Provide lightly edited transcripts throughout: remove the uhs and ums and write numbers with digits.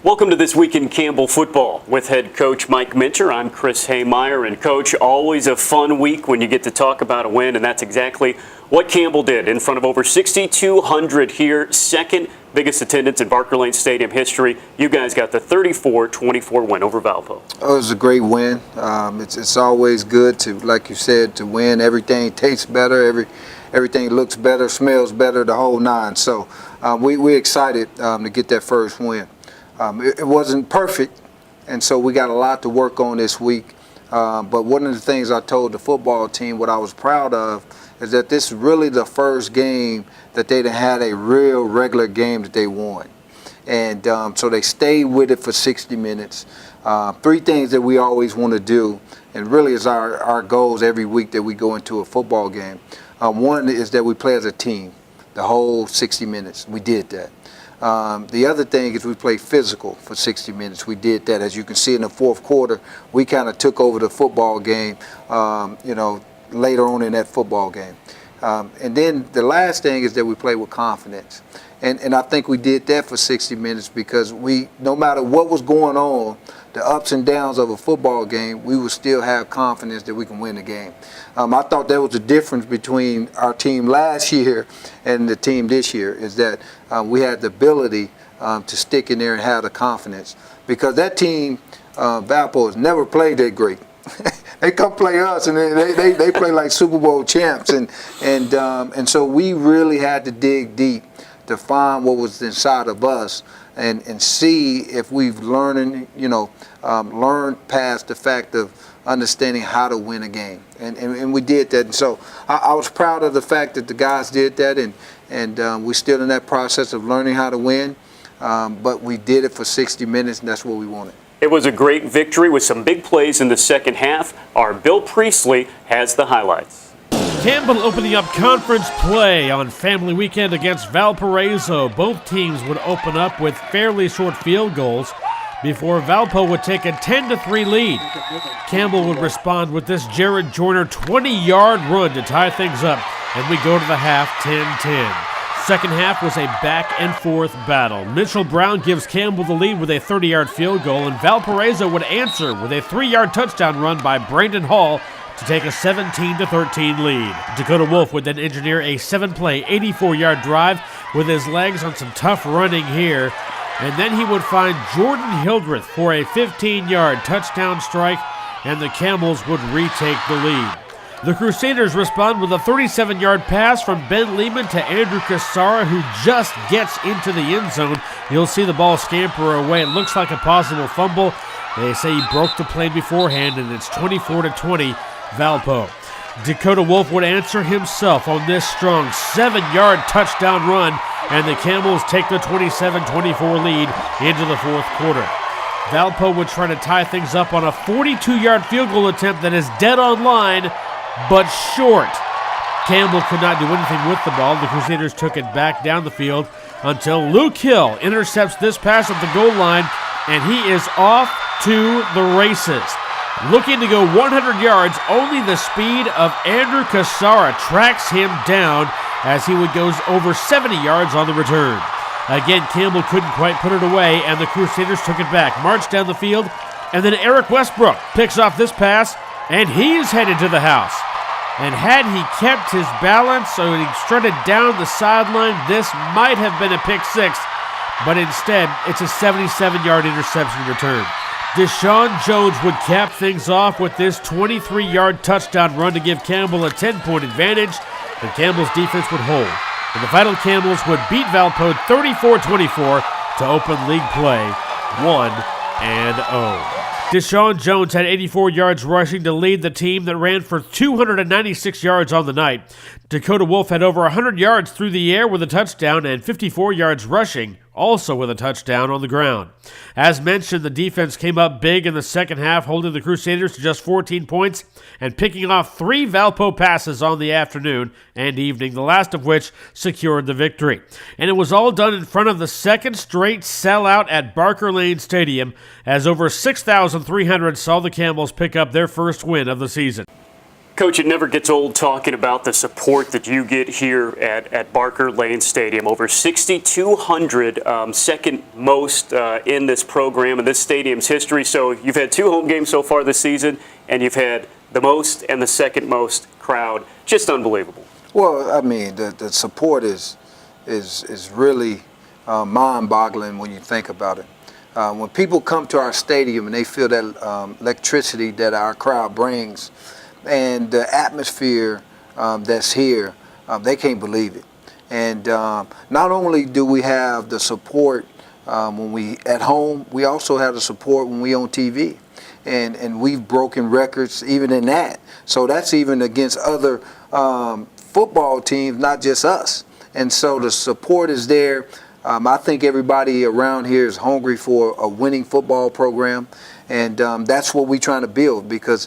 Welcome to This Week in Campbell Football with head coach Mike Minter. I'm Chris Haymeyer, and coach, always a fun week when you get to talk about a win, and that's exactly what Campbell did in front of over 6,200 here, second biggest attendance in Barker Lane Stadium history. You guys got the 34-24 win over Valpo. Oh, it was a great win. It's always good to, like you said, to win. Everything tastes better, everything looks better, smells better, the whole nine. So we're excited to get that first win. It wasn't perfect, and so we got a lot to work on this week. But one of the things I told the football team, what I was proud of, is that this is really the first game that they had a real regular game that they won. And so they stayed with it for 60 minutes. Three things that we always want to do, and really is our goals every week that we go into a football game. One is that we play as a team the whole 60 minutes. We did that. The other thing is we play physical for 60 minutes. We did that. As you can see in the fourth quarter, we kind of took over the football game, later on in that football game. And then the last thing is that we play with confidence. And I think we did that for 60 minutes because no matter what was going on, the ups and downs of a football game, we would still have confidence that we can win the game. I thought that was the difference between our team last year and the team this year, is that we had the ability to stick in there and have the confidence. Because that team, Valpo, has never played that great. They come play us, and they play like Super Bowl champs. And so we really had to dig deep to find what was inside of us and see if we've learned past the fact of understanding how to win a game. And we did that. And so I was proud of the fact that the guys did that, and we're still in that process of learning how to win. But we did it for 60 minutes, and that's what we wanted. It was a great victory with some big plays in the second half. Our Bill Priestley has the highlights. Campbell opening up conference play on family weekend against Valparaiso. Both teams would open up with fairly short field goals before Valpo would take a 10-3 lead. Campbell would respond with this Jared Joyner 20-yard run to tie things up, and we go to the half 10-10. Second half was a back-and-forth battle. Mitchell Brown gives Campbell the lead with a 30-yard field goal, and Valparaiso would answer with a 3-yard touchdown run by Brandon Hall to take a 17-13 lead. Dakota Wolf would then engineer a 7-play, 84-yard drive with his legs on some tough running here, and then he would find Jordan Hildreth for a 15-yard touchdown strike, and the Camels would retake the lead. The Crusaders respond with a 37-yard pass from Ben Lehman to Andrew Cassara, who just gets into the end zone. You'll see the ball scamper away. It looks like a possible fumble. They say he broke the plane beforehand, and it's 24-20 Valpo. Dakota Wolf would answer himself on this strong 7-yard touchdown run, and the Camels take the 27-24 lead into the fourth quarter. Valpo would try to tie things up on a 42-yard field goal attempt that is dead on line, but short. Campbell could not do anything with the ball. The Crusaders took it back down the field until Luke Hill intercepts this pass at the goal line, and he is off to the races. Looking to go 100 yards, only the speed of Andrew Cassara tracks him down as he would go over 70 yards on the return. Again, Campbell couldn't quite put it away, and the Crusaders took it back, marched down the field, and then Eric Westbrook picks off this pass, and he's headed to the house. And had he kept his balance so he strutted down the sideline, this might have been a pick six, but instead, it's a 77-yard interception return. Deshaun Jones would cap things off with this 23-yard touchdown run to give Campbell a 10-point advantage, and Campbell's defense would hold. And the final Camels would beat Valpo 34-24 to open league play 1-0. Deshaun Jones had 84 yards rushing to lead the team that ran for 296 yards on the night. Dakota Wolf had over 100 yards through the air with a touchdown and 54 yards rushing, also with a touchdown on the ground. As mentioned, the defense came up big in the second half, holding the Crusaders to just 14 points and picking off 3 Valpo passes on the afternoon and evening, the last of which secured the victory. And it was all done in front of the second straight sellout at Barker Lane Stadium, as over 6,300 saw the Camels pick up their first win of the season. Coach, it never gets old talking about the support that you get here at Barker Lane Stadium. Over 6,200, second most in this program and this stadium's history. So you've had 2 home games so far this season, and you've had the most and the second most crowd. Just unbelievable. Well, I mean, the support is really mind-boggling when you think about it. When people come to our stadium and they feel that electricity that our crowd brings, and the atmosphere that's here, they can't believe it. And not only do we have the support when we at home, we also have the support when we on TV. And we've broken records even in that. So that's even against other football teams, not just us. And so the support is there. I think everybody around here is hungry for a winning football program. And that's what we're trying to build, because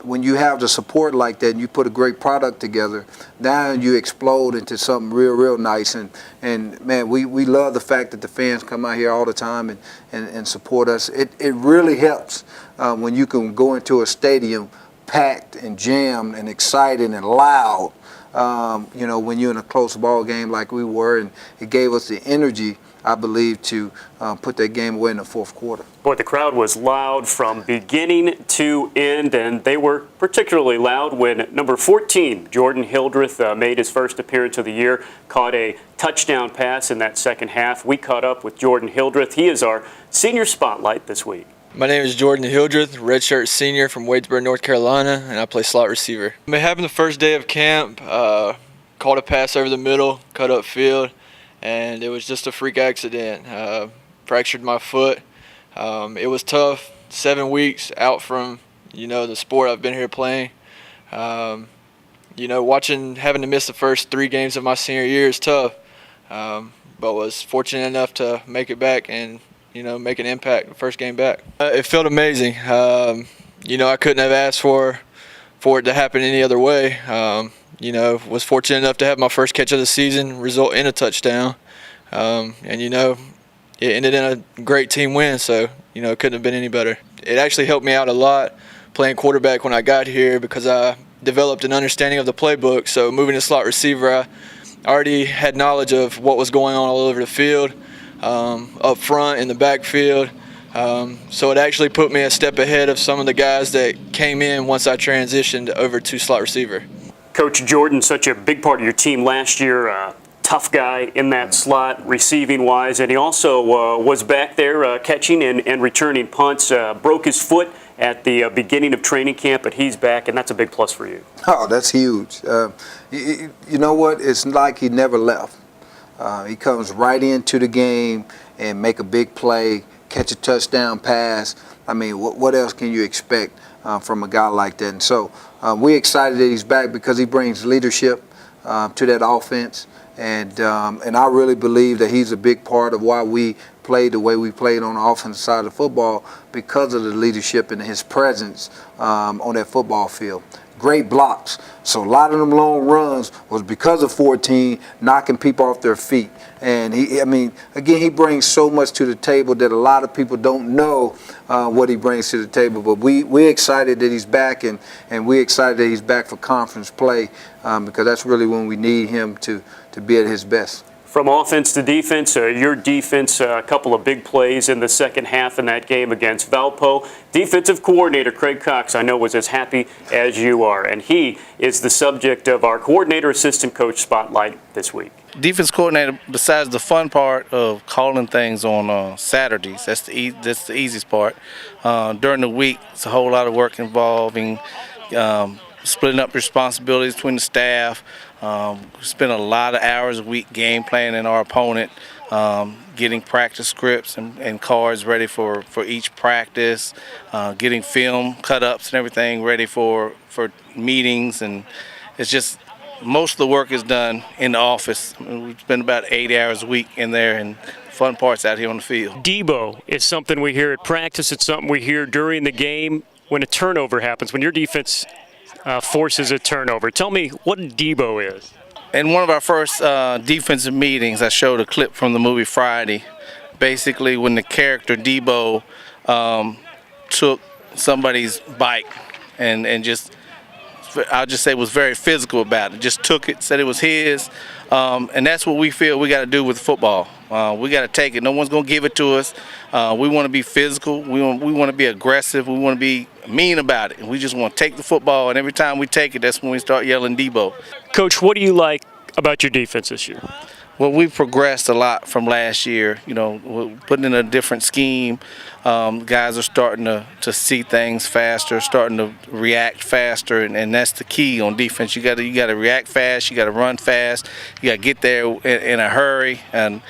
when you have the support like that and you put a great product together, now you explode into something real nice. And man, we love the fact that the fans come out here all the time and support us. It really helps when you can go into a stadium packed and jammed and excited and loud, when you're in a close ball game like we were, and it gave us the energy, I believe, to put that game away in the fourth quarter. Boy, the crowd was loud from beginning to end, and they were particularly loud when number 14, Jordan Hildreth, made his first appearance of the year, caught a touchdown pass in that second half. We caught up with Jordan Hildreth. He is our senior spotlight this week. My name is Jordan Hildreth, redshirt senior from Wadesboro, North Carolina, and I play slot receiver. It happened the first day of camp, caught a pass over the middle, cut up field, and it was just a freak accident. Fractured my foot. It was tough. 7 weeks out from, the sport I've been here playing. Having to miss the first 3 games of my senior year is tough, but was fortunate enough to make it back and, make an impact the first game back. It felt amazing. I couldn't have asked for it to happen any other way. Was fortunate enough to have my first catch of the season result in a touchdown. It ended in a great team win, so, it couldn't have been any better. It actually helped me out a lot playing quarterback when I got here, because I developed an understanding of the playbook. So moving to slot receiver, I already had knowledge of what was going on all over the field, up front, in the backfield. So it actually put me a step ahead of some of the guys that came in once I transitioned over to slot receiver. Coach Jordan, such a big part of your team last year, tough guy in that slot, receiving-wise, and he also was back there catching and returning punts. Broke his foot at the beginning of training camp, but he's back, and that's a big plus for you. Oh, that's huge. You know what? It's like he never left. He comes right into the game and make a big play, catch a touchdown pass. I mean, what else can you expect from a guy like that? And so we're excited that he's back, because he brings leadership to that offense. And I really believe that he's a big part of why we played the way we played on the offensive side of football, because of the leadership and his presence on that football field. Great blocks. So a lot of them long runs was because of 14 knocking people off their feet. And he brings so much to the table that a lot of people don't know what he brings to the table. But we're excited that he's back, and we're excited that he's back for conference play, because that's really when we need him to be at his best. From offense to defense, your defense, a couple of big plays in the second half in that game against Valpo. Defensive Coordinator Craig Cox, I know, was as happy as you are, and he is the subject of our Coordinator Assistant Coach Spotlight this week. Defense coordinator, besides the fun part of calling things on Saturdays, that's the easiest part. During the week, it's a whole lot of work involving splitting up responsibilities between the staff. We spend a lot of hours a week game planning our opponent, getting practice scripts and cards ready for each practice, getting film cut-ups and everything ready for meetings. And it's just, most of the work is done in the office. We spend about 80 hours a week in there, and fun parts out here on the field. Debo is something we hear at practice. It's something we hear during the game when a turnover happens, when your defense forces a turnover. Tell me what Debo is. In one of our first defensive meetings, I showed a clip from the movie Friday. Basically, when the character Debo took somebody's bike and just I'll just say was very physical about it. Just took it, said it was his, and that's what we feel we got to do with football. We got to take it. No one's gonna give it to us. We want to be physical. We want to be aggressive. We want to be mean about it. And we just want to take the football. And every time we take it, that's when we start yelling Debo. Coach, what do you like about your defense this year? Well, we've progressed a lot from last year. You know, we're putting in a different scheme. Guys are starting to see things faster, starting to react faster, and that's the key on defense. You got to react fast. You got to run fast. You got to get there in a hurry and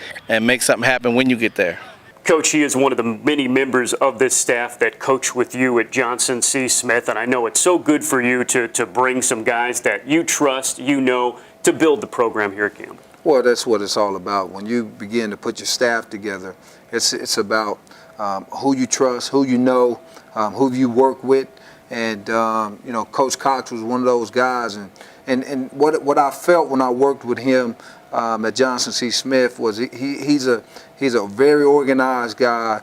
make something happen when you get there. Coach, he is one of the many members of this staff that coach with you at Johnson C. Smith, and I know it's so good for you to bring some guys that you trust, you know, to build the program here at Campbell. Well, that's what it's all about. When you begin to put your staff together, it's about who you trust, who you know, who you work with, and you know, Coach Cox was one of those guys. And what I felt when I worked with him at Johnson C. Smith was he's a very organized guy.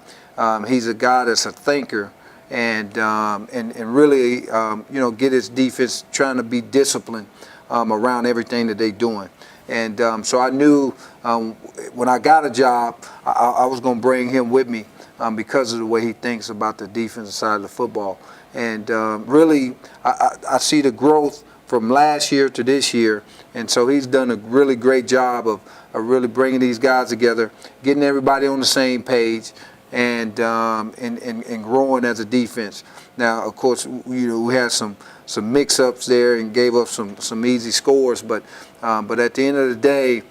He's a guy that's a thinker, and really you know, get his defense trying to be disciplined around everything that they're doing. And so I knew when I got a job, I was going to bring him with me because of the way he thinks about the defensive side of the football. And really, I see the growth from last year to this year. And so he's done a really great job of really bringing these guys together, getting everybody on the same page, and growing as a defense. Now, of course, you know, we had some mix-ups there and gave up some easy scores, but at the end of the day,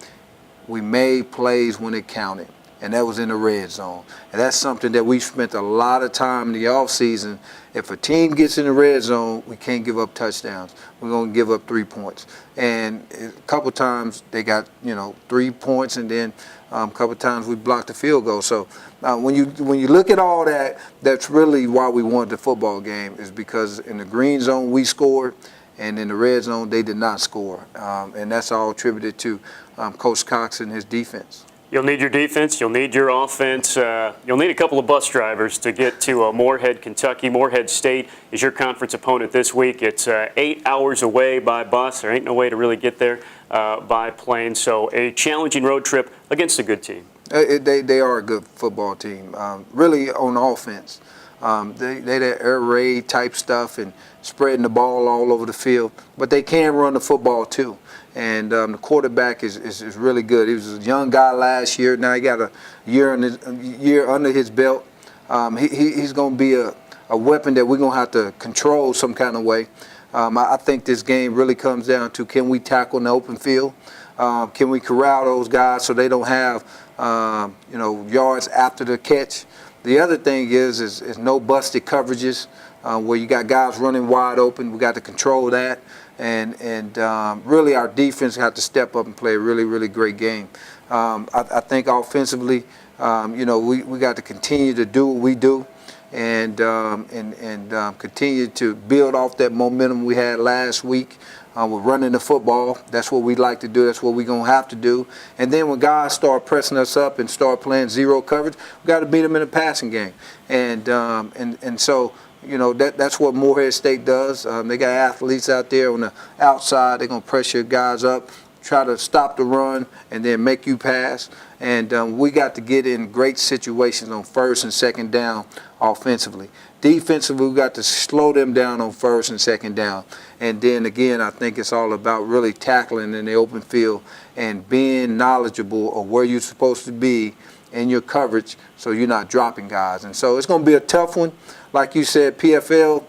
we made plays when it counted, and that was in the red zone. And that's something that we spent a lot of time in the offseason. If a team gets in the red zone, we can't give up touchdowns. We're going to give up 3 points. And a couple times they got, you know, 3 points, and then a couple times we blocked the field goal. So when you look at all that, that's really why we won the football game, is because in the green zone we scored, and in the red zone they did not score. And that's all attributed to Coach Cox and his defense. You'll need your defense. You'll need your offense. You'll need a couple of bus drivers to get to Moorhead, Kentucky. Moorhead State is your conference opponent this week. It's 8 hours away by bus. There ain't no way to really get there by plane. So a challenging road trip against a good team. They are a good football team. Really on offense. They that air raid type stuff and spreading the ball all over the field. But they can run the football too. And the quarterback is really good. He was a young guy last year. Now he got a year under his belt. He's going to be a weapon that we're going to have to control some kind of way. I think this game really comes down to, can we tackle in the open field? Can we corral those guys so they don't have you know, yards after the catch? The other thing is no busted coverages where you got guys running wide open. We got to control that. And really our defense got to step up and play a really, really great game. I think offensively, you know, we got to continue to do what we do and continue to build off that momentum we had last week. We're running the football. That's what we like to do. That's what we're going to have to do. And then when guys start pressing us up and start playing zero coverage, we got to beat them in the passing game. And so, you know, that's what Moorhead State does. They got athletes out there on the outside. They're going to pressure guys up, try to stop the run, and then make you pass. And we got to get in great situations on first and second down offensively. Defensively, we got to slow them down on first and second down. And then again, I think it's all about really tackling in the open field and being knowledgeable of where you're supposed to be in your coverage so you're not dropping guys. And so it's going to be a tough one. Like you said, PFL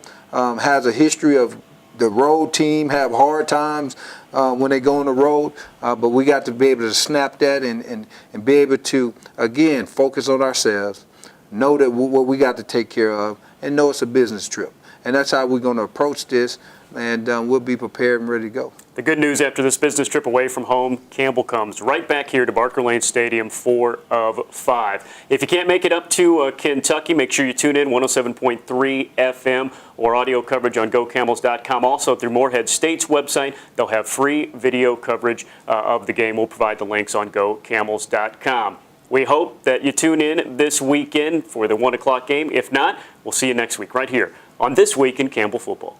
has a history of the road team have hard times when they go on the road, but we got to be able to snap that and be able to, again, focus on ourselves, know that what we got to take care of, and know it's a business trip. And that's how we're going to approach this, and we'll be prepared and ready to go. The good news after this business trip away from home, Campbell comes right back here to Barker Lane Stadium, 4 of 5. If you can't make it up to Kentucky, make sure you tune in 107.3 FM or audio coverage on GoCamels.com. Also through Moorhead State's website, they'll have free video coverage of the game. We'll provide the links on GoCamels.com. We hope that you tune in this weekend for the 1 o'clock game. If not, we'll see you next week right here on This Week in Campbell Football.